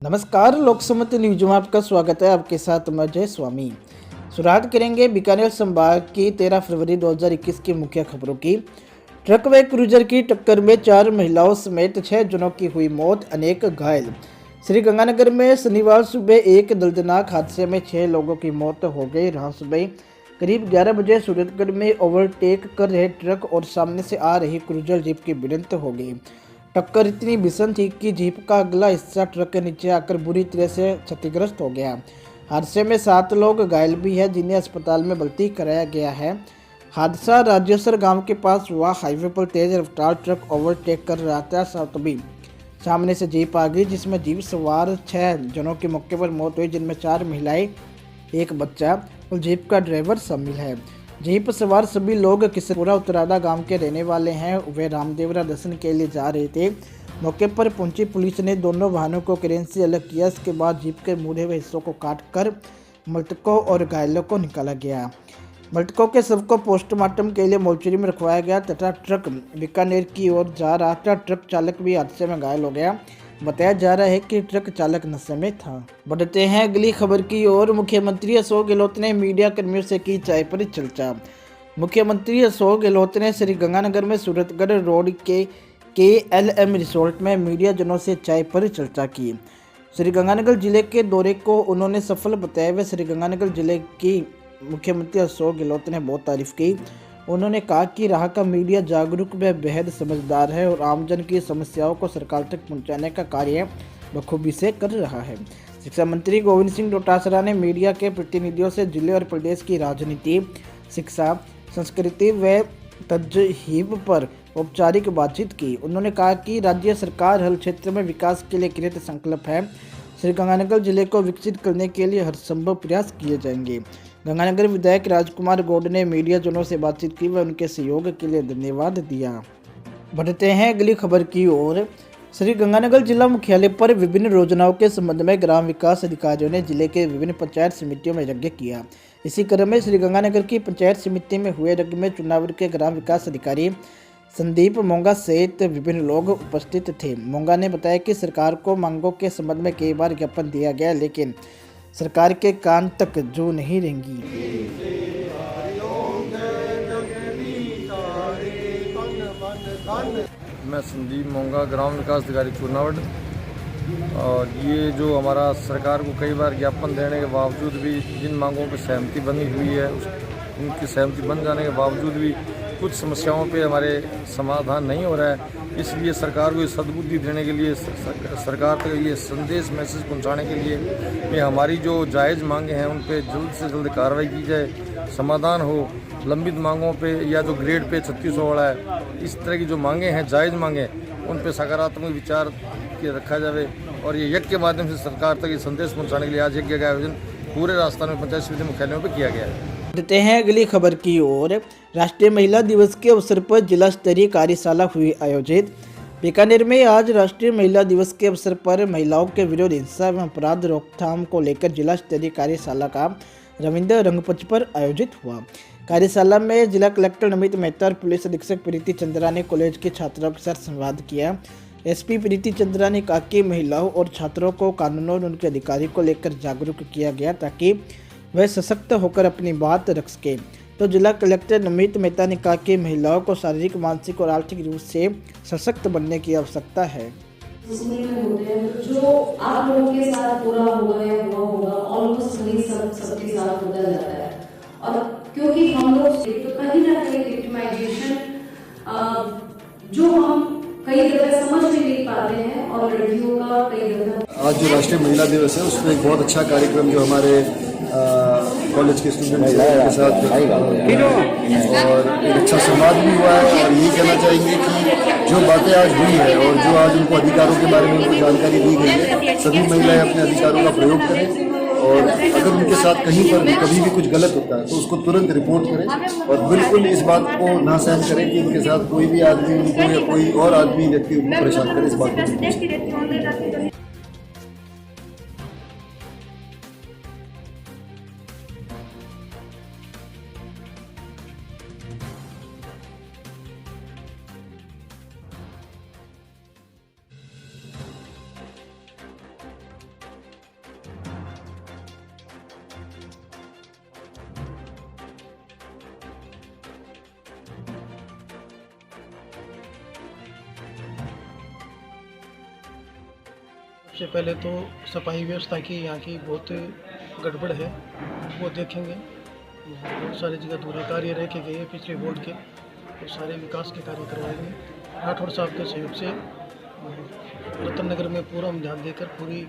नमस्कार, लोकसमत न्यूज में आपका स्वागत है। आपके साथ मैं जय स्वामी। शुरुआत करेंगे बीकानेर संभाग की 13 फरवरी 2021 की मुख्य खबरों की। ट्रक व क्रूजर की टक्कर में 4 महिलाओं समेत 6 जनों की हुई मौत, अनेक घायल। श्रीगंगानगर में शनिवार सुबह एक दर्दनाक हादसे में 6 लोगों की मौत हो गई। रात सुबह करीब 11 बजे सूरतगढ़ में ओवरटेक कर रहे ट्रक और सामने से आ रही क्रूजर जीप की भिड़ंत हो गई। टक्कर इतनी भीषण थी कि जीप का अगला हिस्सा ट्रक के नीचे आकर बुरी तरह से क्षतिग्रस्त हो गया। हादसे में 7 लोग घायल भी हैं, जिन्हें अस्पताल में भर्ती कराया गया है। हादसा राजेसर गांव के पास हुआ। हाईवे पर तेज रफ्तार ट्रक ओवरटेक कर रहा था, तभी सामने से जीप आ गई, जिसमें जीप सवार 6 जनों की मौके पर मौत हुई, जिनमें 4 महिलाएं, एक बच्चा और जीप का ड्राइवर शामिल है। जीप सवार सभी लोग किसपुरा उत्तरादा गांव के रहने वाले हैं। वे रामदेवरा दर्शन के लिए जा रहे थे। मौके पर पहुंची पुलिस ने दोनों वाहनों को क्रेन से अलग किया। इसके बाद जीप के मुड़े हुए हिस्सों को काटकर मृतकों और घायलों को निकाला गया। मृतकों के शव को पोस्टमार्टम के लिए मोर्चरी में रखवाया गया तथा ट्रक बीकानेर की ओर जा रहा था। ट्रक चालक भी हादसे में घायल हो गया। बताया जा रहा है कि ट्रक चालक नशे में था। बढ़ते हैं अगली खबर की ओर। मुख्यमंत्री अशोक गहलोत ने मीडिया कर्मियों से की चाय पर चर्चा। मुख्यमंत्री अशोक गहलोत ने श्रीगंगानगर में सूरतगढ़ रोड के KLM रिसोर्ट में मीडिया जनों से चाय पर चर्चा की। श्रीगंगानगर जिले के दौरे को उन्होंने सफल बताया हुए श्रीगंगानगर जिले की मुख्यमंत्री अशोक गहलोत ने बहुत तारीफ की। उन्होंने कहा कि राह का मीडिया जागरूक व बेहद समझदार है और आमजन की समस्याओं को सरकार तक पहुंचाने का कार्य बखूबी से कर रहा है। शिक्षा मंत्री गोविंद सिंह डोटासरा ने मीडिया के प्रतिनिधियों से जिले और प्रदेश की राजनीति, शिक्षा, संस्कृति व तहज़ीब पर औपचारिक बातचीत की। उन्होंने कहा कि राज्य सरकार हर क्षेत्र में विकास के लिए कृत संकल्प है। श्रीगंगानगर जिले को विकसित करने के लिए हर संभव प्रयास किए जाएंगे। गंगानगर विधायक राजकुमार गौड़ ने मीडिया जनों से बातचीत की व उनके सहयोग के लिए धन्यवाद दिया। बढ़ते हैं अगली खबर की ओर। श्रीगंगानगर जिला मुख्यालय पर विभिन्न योजनाओं के संबंध में ग्राम विकास अधिकारियों ने जिले के विभिन्न पंचायत समितियों में यज्ञ किया। इसी क्रम में श्रीगंगानगर की पंचायत समिति में हुए यज्ञ में चुनाव के ग्राम विकास अधिकारी संदीप मोंगा सहित विभिन्न लोग उपस्थित थे। मोंगा ने बताया कि सरकार को मांगों के संबंध में कई बार ज्ञापन दिया गया, लेकिन सरकार के कान तक जू नहीं रेंगी। मैं संदीप मोंगा, ग्राम विकास अधिकारी चूरनावट। और ये जो हमारा सरकार को कई बार ज्ञापन देने के बावजूद भी जिन मांगों पर सहमति बनी हुई है, उनकी सहमति बन जाने के बावजूद भी कुछ समस्याओं पे हमारे समाधान नहीं हो रहा है। इसलिए सरकार को सद्बुद्धि देने के लिए, सरकार तक ये संदेश मैसेज पहुंचाने के लिए कि हमारी जो जायज़ मांगे हैं उन पे जल्द से जल्द कार्रवाई की जाए, समाधान हो। लंबित मांगों पे या जो ग्रेड पे 3600 वाला है, इस तरह की जो मांगे हैं, जायज़ मांगे, उन पे सकारात्मक विचार के रखा जाए। और ये यज्ञ के माध्यम से सरकार तक ये संदेश पहुँचाने के लिए आज यज्ञ का आयोजन पूरे राजस्थान में पंचायत समिति मुख्यालयों पर किया गया है। बढ़ते हैं अगली खबर की ओर। राष्ट्रीय महिला दिवस के अवसर पर जिला स्तरीय कार्यशाला हुई आयोजित। बीकानेर में आज राष्ट्रीय महिला दिवस के अवसर पर महिलाओं के विरुद्ध हिंसा एवं अपराध रोकथाम को लेकर जिला स्तरीय कार्यशाला का रविंद्र रंगमंच पर आयोजित हुआ। कार्यशाला में जिला कलेक्टर नमित मेहता और पुलिस अधीक्षक प्रीति चंद्रा ने कॉलेज के छात्रों के साथ संवाद किया। SP प्रीति चंद्रा ने कहा कि महिलाओं और छात्रों को कानूनों और उनके अधिकारों को लेकर जागरूक किया गया ताकि वह सशक्त होकर अपनी बात रख सके। तो जिला कलेक्टर नमित मेहता ने कहा कि महिलाओं को शारीरिक, मानसिक और आर्थिक रूप से सशक्त बनने की आवश्यकता है। जो आप लोगों के साथ पूरा हुआ है वो होगा, ऑलमोस्ट वही सबके साथ होता जाता है। और क्योंकि हम लोग तो कहीं ना कहीं विक्टिमाइजेशन जो हम कई दफे समझ भी नहीं पाते हैं और लड़कियों का कई दफे। आज जो राष्ट्रीय महिला दिवस है उसमें एक बहुत अच्छा कार्यक्रम जो हमारे कॉलेज के स्टूडेंट के साथ और एक अच्छा संवाद भी हुआ है। और यही कहना चाहेंगे कि जो बातें आज हुई है और जो आज उनको अधिकारों के बारे में उनको जानकारी दी गई है, सभी महिलाएं अपने अधिकारों का प्रयोग करें और अगर उनके साथ कहीं पर भी कभी भी कुछ गलत होता है तो उसको तुरंत रिपोर्ट करें और बिल्कुल इस बात को ना सहन करें कि उनके साथ कोई भी आदमी उनको या कोई और आदमी व्यक्ति उनको परेशान करे। इस बात को सबसे पहले तो सफाई व्यवस्था की यहाँ की बहुत गड़बड़ है, वो देखेंगे। बहुत सारी जगह अधूरे कार्य रह के गए पिछले बोर्ड के, तो सारे विकास के कार्य करवाएंगे। राठौड़ साहब के सहयोग से रतन नगर में पूरा हम ध्यान देकर पूरी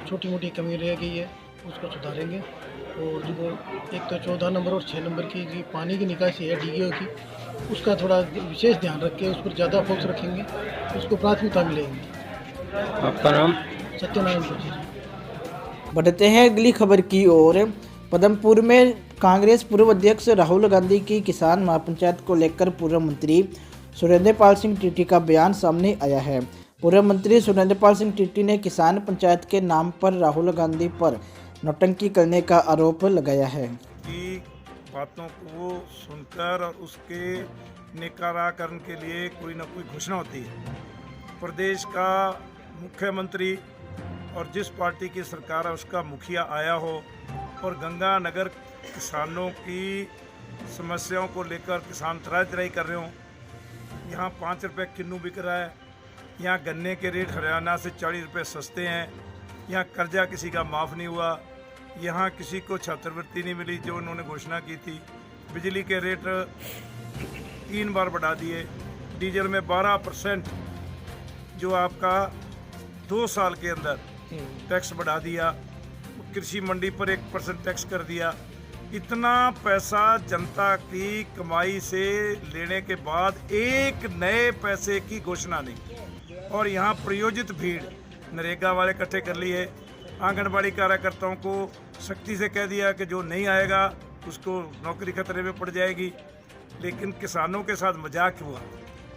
छोटी मोटी कमी रह गई है उसको सुधारेंगे। और जो एक तो 14 नंबर और 6 नंबर की जो पानी की निकासी है डीगीओ की, उसका थोड़ा विशेष ध्यान रख के उस पर ज़्यादा फोकस रखेंगे, उसको प्राथमिकता मिलेगी। आपका नाम? सत्यनारायण जी। बढ़ते हैं अगली खबर की ओर। पदमपुर में कांग्रेस पूर्व अध्यक्ष राहुल गांधी की किसान महापंचायत को लेकर पूर्व मंत्री सुरेंद्र पाल सिंह टीटी का बयान सामने आया है। पूर्व मंत्री सुरेंद्र पाल सिंह टीटी ने किसान पंचायत के नाम पर राहुल गांधी पर नौटंकी करने का आरोप लगाया है कि बातों को सुनकर और उसके निराकरण के लिए कोई न कोई घोषणा होती है। प्रदेश का मुख्यमंत्री और जिस पार्टी की सरकार है उसका मुखिया आया हो और गंगानगर किसानों की समस्याओं को लेकर किसान तराई कर रहे हों। यहाँ 5 रुपये किन्नू बिक रहा है, यहाँ गन्ने के रेट हरियाणा से 40 रुपये सस्ते हैं, यहाँ कर्जा किसी का माफ़ नहीं हुआ, यहाँ किसी को छात्रवृत्ति नहीं मिली जो उन्होंने घोषणा की थी, बिजली के रेट 3 बार बढ़ा दिए, डीजल में 12% जो आपका 2 साल के अंदर टैक्स बढ़ा दिया, कृषि मंडी पर 1% टैक्स कर दिया। इतना पैसा जनता की कमाई से लेने के बाद एक नए पैसे की घोषणा नहीं। और यहाँ प्रयोजित भीड़ नरेगा वाले इकट्ठे कर लिए, आंगनबाड़ी कार्यकर्ताओं को सख्ती से कह दिया कि जो नहीं आएगा उसको नौकरी खतरे में पड़ जाएगी। लेकिन किसानों के साथ मजाक हुआ।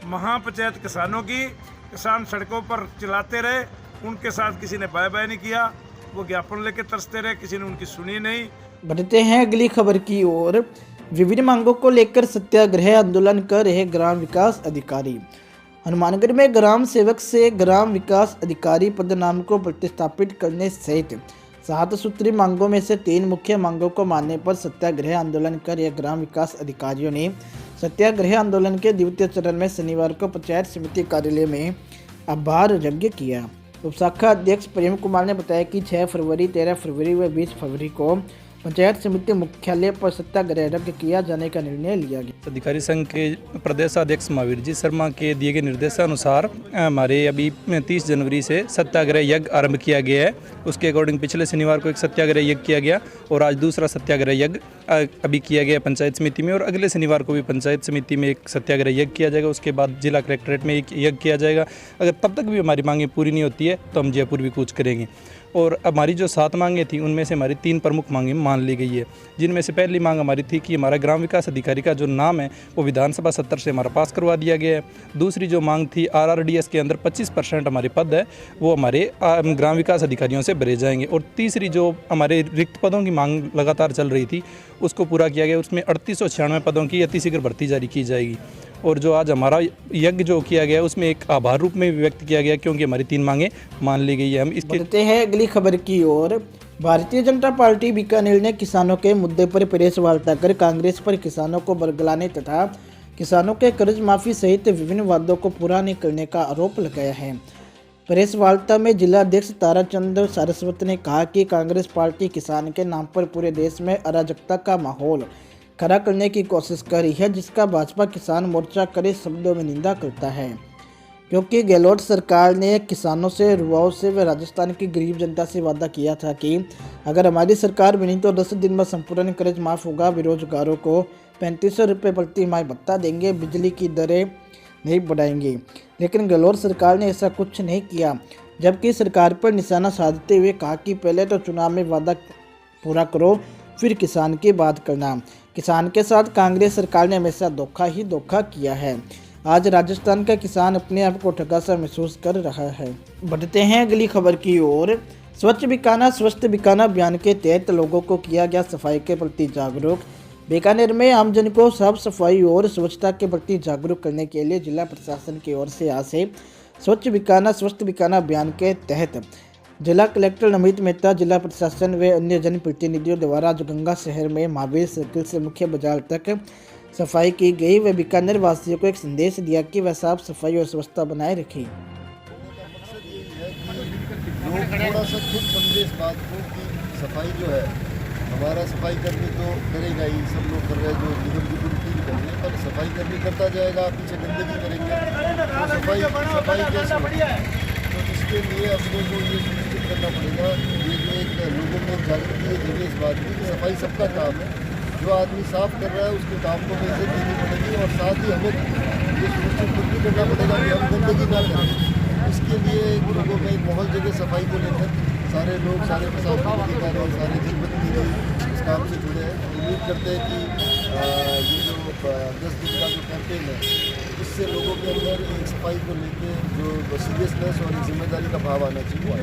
महापंचायत किसानों की, किसान सड़कों पर चलाते रहे, उनके साथ किसी ने बाय बाय नहीं किया, वो ज्ञापन लेके तरसते रहे, किसी ने उनकी सुनी नहीं। बढ़ते हैं अगली खबर की ओर। विभिन्न मांगों को लेकर सत्याग्रह आंदोलन कर रहे ग्राम विकास अधिकारी। हनुमानगढ़ में ग्राम सेवक से ग्राम विकास अधिकारी पदनाम को प्रतिस्थापित करने सहित 7 सूत्री मांगों में से 3 मुख्य मांगों को मानने पर सत्याग्रह आंदोलन कर रहे ग्राम विकास अधिकारियों ने सत्याग्रह आंदोलन के द्वितीय चरण में शनिवार को पंचायत समिति कार्यालय में आभार यज्ञ किया। उपशाखा अध्यक्ष प्रेम कुमार ने बताया कि 6 फरवरी, 13 फरवरी व 20 फरवरी को पंचायत समिति मुख्यालय पर सत्याग्रह रद्द किया जाने का निर्णय लिया गया। अधिकारी संघ के प्रदेशाध्यक्ष महावीर जी शर्मा के दिए गए निर्देशानुसार हमारे अभी 30 जनवरी से सत्याग्रह यज्ञ आरंभ किया गया है। उसके अकॉर्डिंग पिछले शनिवार को एक सत्याग्रह यज्ञ किया गया और आज दूसरा सत्याग्रह यज्ञ अभी किया गया पंचायत समिति में, और अगले शनिवार को भी पंचायत समिति में एक सत्याग्रह यज्ञ किया जाएगा। उसके बाद जिला कलेक्ट्रेट में एक यज्ञ किया जाएगा। अगर तब तक भी हमारी मांगें पूरी नहीं होती है तो हम जयपुर भी कूच करेंगे। और हमारी जो 7 मांगें थी उनमें से हमारी 3 प्रमुख मांगें मान ली गई है, जिनमें से पहली मांग हमारी थी कि हमारा ग्राम विकास अधिकारी का जो नाम है वो विधानसभा सत्र से हमारा पास करवा दिया गया है। दूसरी जो मांग थी RRDS के अंदर 25% हमारे पद है वो हमारे ग्राम विकास अधिकारियों से भरे जाएंगे। और तीसरी जो हमारे रिक्त पदों की मांग लगातार चल रही थी उसको पूरा किया गया। उसमें 3896 पदों की अतिशीघ्र भर्ती जारी की जाएगी। और जो आज हमारा यज्ञ जो किया गया उसमें एक आभार रूप में भी व्यक्त किया गया क्योंकि हमारी 3 मांगें मान ली गई है। हम इसके बढ़ते हैं अगली खबर की ओर। भारतीय जनता पार्टी बीकानेर ने किसानों के मुद्दे पर प्रेस वार्ता कर कांग्रेस पर किसानों को बरगलाने तथा किसानों के कर्ज माफी सहित विभिन्न वादों को पूरा नहीं करने का आरोप लगाया है। प्रेस वार्ता में जिला अध्यक्ष ताराचंद सारस्वत ने कहा कि कांग्रेस पार्टी किसान के नाम पर पूरे देश में अराजकता का माहौल खड़ा करने की कोशिश कर रही है, जिसका भाजपा किसान मोर्चा कड़े शब्दों में निंदा करता है। क्योंकि गहलोत सरकार ने किसानों से, युवाओं से व राजस्थान की गरीब जनता से वादा किया था कि अगर हमारी सरकार बनी तो 10 दिन में संपूर्ण कर्ज माफ होगा, बेरोजगारों को 3500 रुपये प्रति माह भत्ता देंगे, बिजली की दरें नहीं बढ़ाएंगे। लेकिन गहलोत सरकार ने ऐसा कुछ नहीं किया, जबकि सरकार पर निशाना साधते हुए कहा कि पहले तो चुनाव में वादा पूरा करो, फिर किसान की बात करना। किसान के साथ कांग्रेस सरकार ने हमेशा धोखा ही धोखा किया है। आज राजस्थान का किसान अपने आप को ठगा सा महसूस कर रहा है। बढ़ते हैं अगली खबर की ओर। स्वच्छ बीकाना स्वस्थ बीकाना अभियान के तहत लोगों को किया गया सफाई के प्रति जागरूक। बीकानेर में आमजन को साफ सफाई और स्वच्छता के प्रति जागरूक करने के लिए जिला प्रशासन की ओर से आज से स्वच्छ बीकाना स्वस्थ बीकाना अभियान के तहत जिला कलेक्टर नमित मेहता, जिला प्रशासन व अन्य जनप्रतिनिधियों द्वारा आज गंगा शहर में महावीर सर्किल से मुख्य बाजार तक सफाई की गई व बीकानेर वासियों को एक संदेश दिया कि वह साफ सफाई और स्वच्छता बनाए रखें। लोग थोड़ा सा खुद समझे इस बात को कि सफाई जो है, हमारा सफाई कर्मी तो करेगा ही, सब लोग कर रहे हैं जो निगम की पूरी टीम कर रही है, पर सफाई कर्मी करता जाएगा, आप पीछे गंदगी करेंगे तो सफाई कैसे होगी? तो इसके लिए अपने को ये सुनिश्चित करना पड़ेगा, ये जो एक लोगों में जागृति है जगह इस बात की कि सफाई सबका काम है, जो आदमी साफ कर रहा है उसके काम को इज्जत देनी पड़ेगी और साथ ही हमें ये सुनिश्चित खुद भी करना पड़ेगा कि हम गंदगी ना करें। इसके लिए लोगों में एक माहौल जगह सफाई को लेकर सारे लोग, सारे प्रशासनिक अधिकारी, सारे जनप्रतिनिधि इस काम से जुड़े हैं। उम्मीद करते हैं कि ये जो 10 दिन का जो कैंपेन है इससे लोगों के अंदर एक सफाई को लेकर जो सीरियसनेस और जिम्मेदारी का भाव आना चाहिए।